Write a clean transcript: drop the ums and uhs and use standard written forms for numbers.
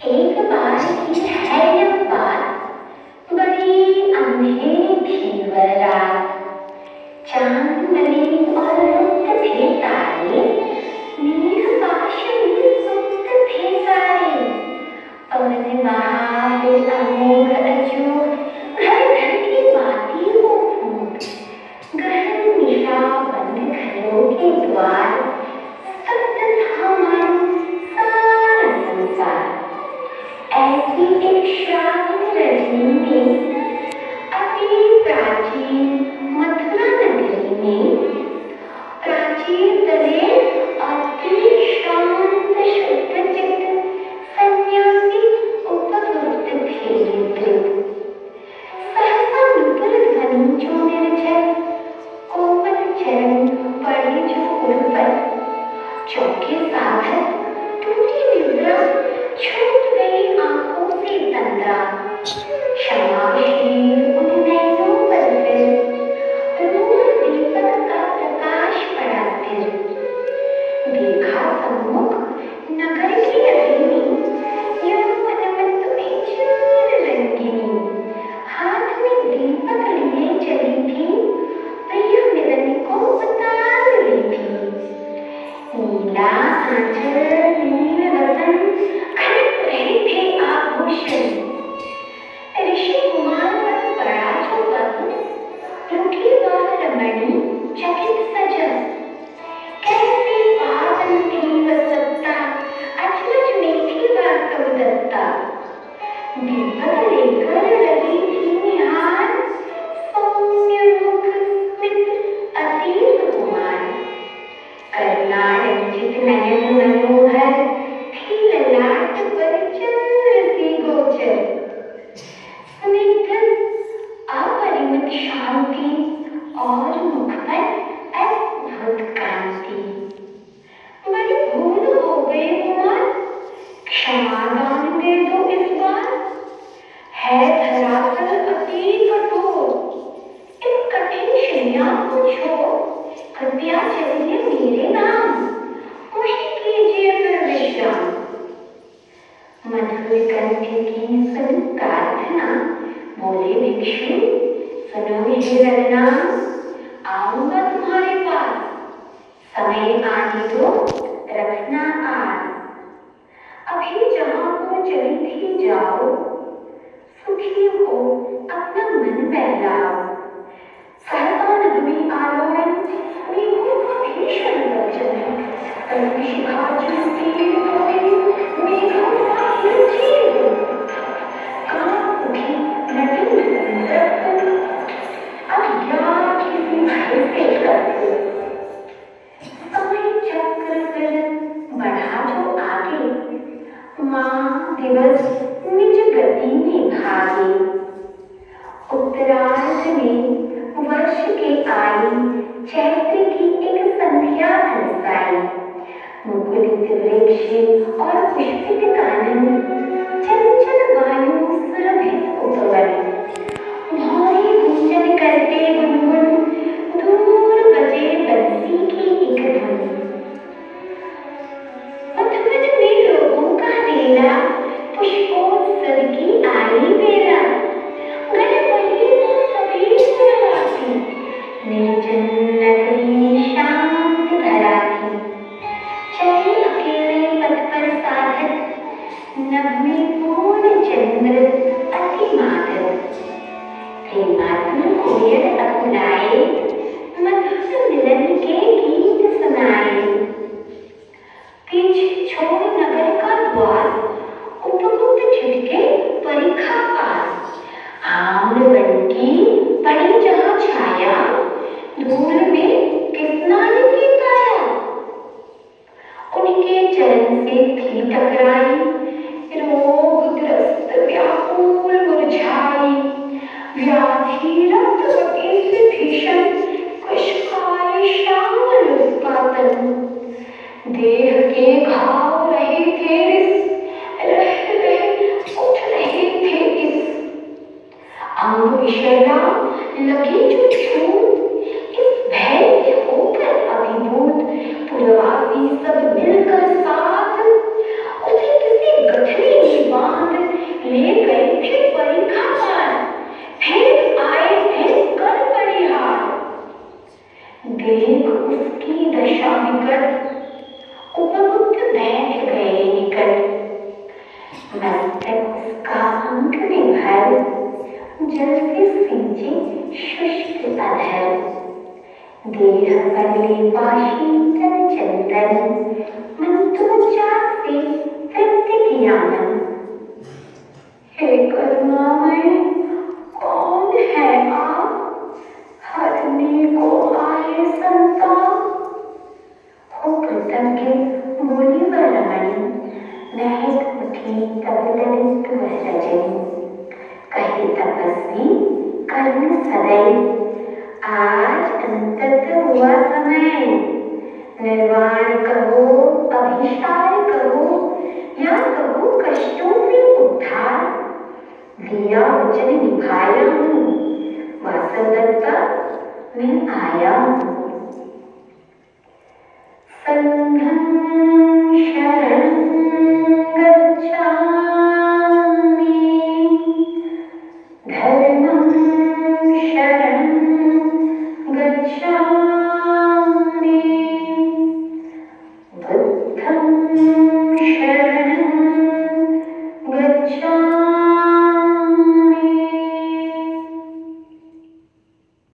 एक बार की है यह बात, बड़ी अंधेरी थी वह रात। चांद मनी और रुत थे तारे, नील पाश में सुप्त थे सारे। पवन महाबीर अमोघ अजूर, घर घर की बाती को फूट। गहन निशा बंद घरों के द्वार, स्तब्ध था मानो सारा संसार। ऐसी एक श्रावण रजनी में, अति प्राचीन मथुरा नगरी में, प्राचीन तले अति शांत शुद्ध चित्त सन्यासी उपविष्ट थे निद्रित। सहसा नुपुर ध्वनि जो निर्झर, कोमल चरण पड़े जो उर पर। चौके साधक टूटी निद्रा, छूट गई आंखों से तंद्रा। क्षमाशील उन नैनों पर फिर, नूर दीपक का प्रकाश पड़ा स्थिर। देखा सम्मुख नगर की रजनी, यौवनवत में चूर रंगिनी। हाथ में दीपक लिए चली थी, प्रिय मिलन को उतार रही थी। नीला आंचल नील वसन, खनक रहे थे आभूषण। ऋषि कुमार पर पड़ा जो वस्त्र, रुकी वह रमणी चकित सजल। कैसी पावन थी वह सत्ता, अचरज में थी वह सौदत्ता। दीपक लेकर रही थी निहार, सौम्य मुख स्मित अति सुकुमार। करुणा रंजित नयन मनोहर, थी ललाट पर चंद्र सी गोचर। स्निग्ध अपरिमित शांति, और मुख पर अद्भुत कांति। बड़ी भूल हो गई कुमार, क्षमादान दे दो इस बार। है धरातल अति कठोर, इस कठिन शैया को छोड़, कृपया चलिए मेरे नाम, वहीं कीजिए फिर विश्राम। मधुर कंठ की सुन प्रार्थना, बोले भिक्षु सुनो हे रत्ना। आऊंगा तुम्हारे पास, समय आने दो रखना आस। अभी जहाँ को चली थी जाओ, सुखी हो अपना मन बहलाओ। सहसा नगरी आलोड़न, मेघों का भीषण गर्जन। शिखा चलती हुई मेघों का निर्जीव, कांप उठी नदी संतप्त, अज्ञात किसी भय से त्रस्त। समय चक्र फिर बढ़ा जो आगे, माह दिवस निज गति में भागे। उत्तरार्ध में वर्ष के आई, चैत्र की एक संध्या बरसाई। मुकुलित वृक्ष और पुष्पित कानन, चंचल वायु सुरभित उपवन। भारी गूंजन करते गुनगुन, दूर बजे बंसी की एक धुन। मधुवन में लोगों का रेला, पुष्पोत्सव की आई बेला। गले वही वो सभी सुरवाती, निर्जन नगरी शांत धरा थी। चले अकेले पथ पर साधक, नभ में पूर्ण चंद्र अति माधव। प्रेमात्म कोयल अकुलाए, मधुर मिलन के गीत सुनाए। पीछे छोड़ नगर का द्वार, उपगुप्त छिटके परिखा पार। आम्रवन की पड़ी जहाँ छाया, धूल में किसनाने की काया। उनके चरण से थी टकराई, रोगग्रस्त व्याकुल मुरझाई। व्याधि रक्तवती से भीषण, कृशकाय श्यामल उसका तन। देह के घाव रहे थे रिस, रह रहे उठ रहे थे इस। अंग विषैला लगे जो छूट, इस भय से होकर अभिभूत। पुरवासी सब मिलकर साथ, उसे किसी गठरी की जल से सींचे शुष्क अधर, देह पर लेपा शीतल चंदन, मंत्रोच्चार से तृप्त किया मन। हे करुणामय, कौन है आप, हरने को आए संताप। हो कृतज्ञ बोली वह रमणी, महक उठी तब ललित वह रजनी। कहे तपस्वी कर्ण सदै, आज अंतत हुआ समय। निर्वाण कहो अभिसार कहो, या कहो कष्टों से उद्धार। दिया वचन निभाया हूँ, वासवदत्ता मैं आया हूँ। संघं शरणं गच्छामि, धर्मं शरणं गच्छामि, बुद्धं